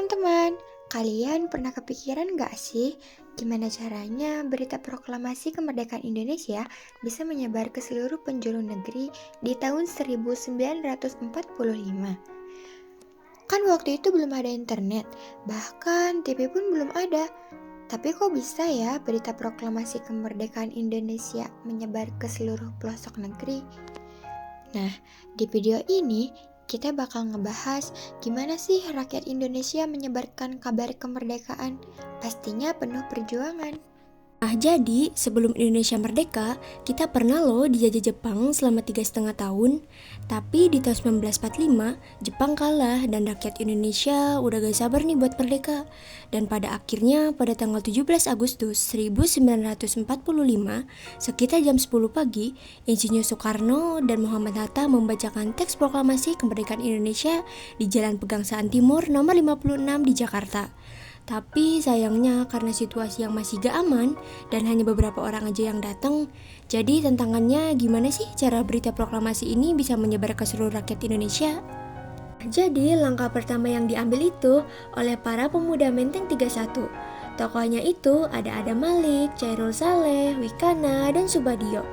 teman-teman, kalian pernah kepikiran nggak sih gimana caranya berita proklamasi kemerdekaan Indonesia bisa menyebar ke seluruh penjuru negeri di tahun 1945? Kan waktu itu belum ada internet, bahkan TV pun belum ada. Tapi kok bisa ya berita proklamasi kemerdekaan Indonesia menyebar ke seluruh pelosok negeri? Nah, di video ini kita bakal ngebahas gimana sih rakyat Indonesia menyebarkan kabar kemerdekaan. Pastinya penuh perjuangan. Nah, jadi sebelum Indonesia merdeka, kita pernah loh dijajah Jepang selama 3,5 tahun. Tapi di tahun 1945, Jepang kalah dan rakyat Indonesia udah gak sabar nih buat merdeka. Dan pada akhirnya, pada tanggal 17 Agustus 1945, sekitar jam 10 pagi, Insinyur Soekarno dan Muhammad Hatta membacakan teks proklamasi kemerdekaan Indonesia di Jalan Pegangsaan Timur nomor 56 di Jakarta. Tapi sayangnya karena situasi yang masih gak aman dan hanya beberapa orang aja yang datang, jadi tantangannya gimana sih cara berita proklamasi ini bisa menyebar ke seluruh rakyat Indonesia? Jadi langkah pertama yang diambil itu oleh para pemuda Menteng 31. Tokohnya itu ada Adam Malik, Chairul Saleh, Wikana, dan Subadio.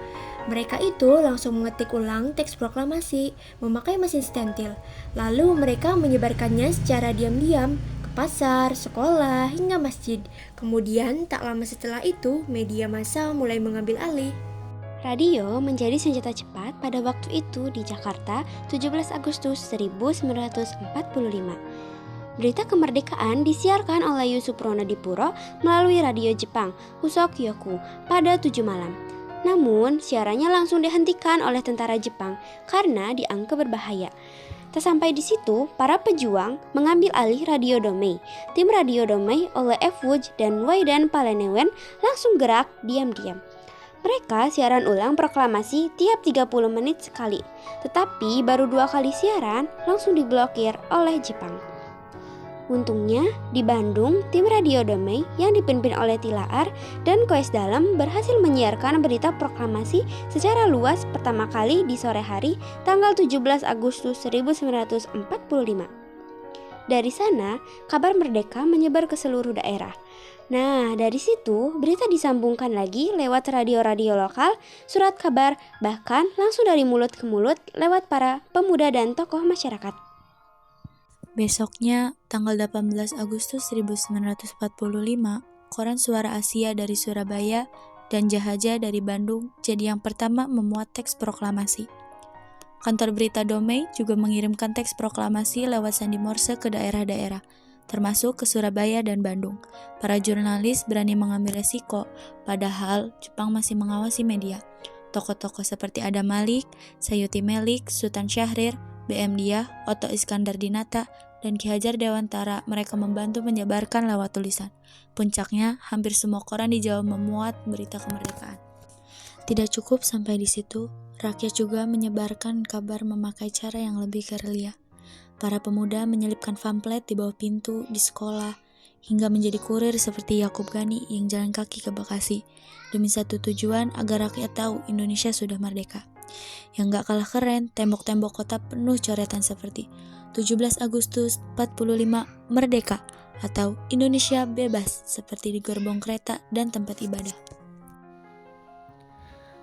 Mereka itu langsung mengetik ulang teks proklamasi memakai mesin stentil. Lalu mereka menyebarkannya secara diam-diam pasar, sekolah, hingga masjid. Kemudian tak lama setelah itu, media massa mulai mengambil alih. Radio menjadi senjata cepat pada waktu itu di Jakarta 17 Agustus 1945. Berita kemerdekaan disiarkan oleh Yusuf Ronodipuro melalui radio Jepang, Husokyoku, pada 7 malam. Namun, siarannya langsung dihentikan oleh tentara Jepang karena dianggap berbahaya. Tak sampai di situ, para pejuang mengambil alih Radio Domei. Tim Radio Domei oleh F. Wuj dan Waidan Palenewen langsung gerak diam-diam. Mereka siaran ulang proklamasi tiap 30 menit sekali. Tetapi baru 2 kali siaran langsung diblokir oleh Jepang. Untungnya, di Bandung, tim Radio Damai yang dipimpin oleh Tilaar dan Koes Dalem berhasil menyiarkan berita proklamasi secara luas pertama kali di sore hari tanggal 17 Agustus 1945. Dari sana, kabar merdeka menyebar ke seluruh daerah. Nah, dari situ, berita disambungkan lagi lewat radio-radio lokal, surat kabar, bahkan langsung dari mulut ke mulut lewat para pemuda dan tokoh masyarakat. Besoknya, tanggal 18 Agustus 1945, koran Suara Asia dari Surabaya dan Jahaja dari Bandung jadi yang pertama memuat teks proklamasi. Kantor berita Domei juga mengirimkan teks proklamasi lewat sandi Morse ke daerah-daerah, termasuk ke Surabaya dan Bandung. Para jurnalis berani mengambil resiko, padahal Jepang masih mengawasi media. Tokoh-tokoh seperti Adam Malik, Sayuti Melik, Sultan Syahrir, BM Diah, Otto Iskandar Dinata, dan Ki Hajar Dewantara mereka membantu menyebarkan lewat tulisan. Puncaknya, hampir semua koran di Jawa memuat berita kemerdekaan. Tidak cukup sampai di situ, rakyat juga menyebarkan kabar memakai cara yang lebih gerilya. Para pemuda menyelipkan pamflet di bawah pintu, di sekolah, hingga menjadi kurir seperti Yakub Gani yang jalan kaki ke Bekasi, demi satu tujuan agar rakyat tahu Indonesia sudah merdeka. Yang gak kalah keren, tembok-tembok kota penuh coretan seperti 17 Agustus 45 Merdeka atau Indonesia Bebas seperti di gerbong kereta dan tempat ibadah.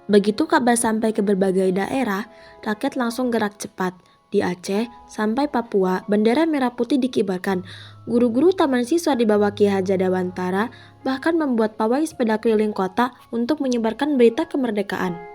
Begitu kabar sampai ke berbagai daerah, rakyat langsung gerak cepat. Di Aceh sampai Papua, bendera merah putih dikibarkan. Guru-guru taman siswa di bawah Ki Hajar Dewantara bahkan membuat pawai sepeda keliling kota untuk menyebarkan berita kemerdekaan.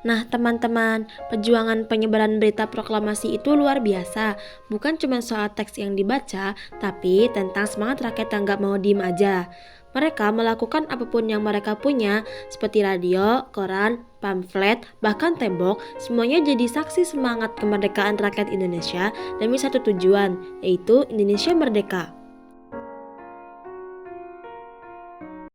Nah teman-teman, perjuangan penyebaran berita proklamasi itu luar biasa. Bukan cuma soal teks yang dibaca, tapi tentang semangat rakyat yang gak mau diem aja. Mereka melakukan apapun yang mereka punya, seperti radio, koran, pamflet, bahkan tembok, semuanya jadi saksi semangat kemerdekaan rakyat Indonesia demi satu tujuan, yaitu Indonesia merdeka.